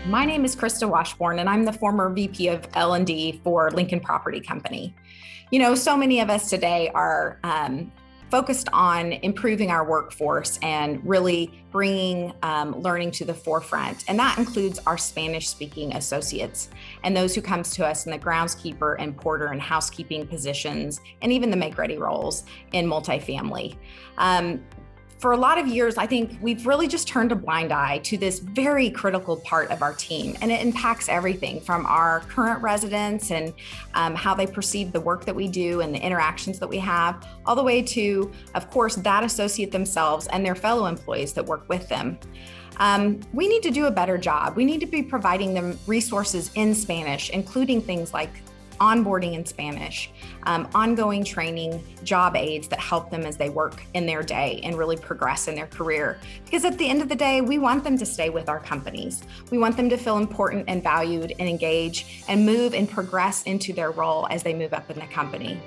My name is Krista Washbourne, and I'm the former VP of L&D for Lincoln Property Company. You know, so many of us today are focused on improving our workforce and really bringing learning to the forefront. And that includes our Spanish-speaking associates and those who comes to us in the groundskeeper and porter and housekeeping positions, and even the make-ready roles in multifamily. For a lot of years, I think we've really just turned a blind eye to this very critical part of our team, and it impacts everything from our current residents and how they perceive the work that we do and the interactions that we have, all the way to, of course, that associate themselves and their fellow employees that work with them. We need to do a better job. We need to be providing them resources in Spanish, including things like onboarding in Spanish, ongoing training, job aids that help them as they work in their day and really progress in their career. Because at the end of the day, we want them to stay with our companies. We want them to feel important and valued and engage and move and progress into their role as they move up in the company.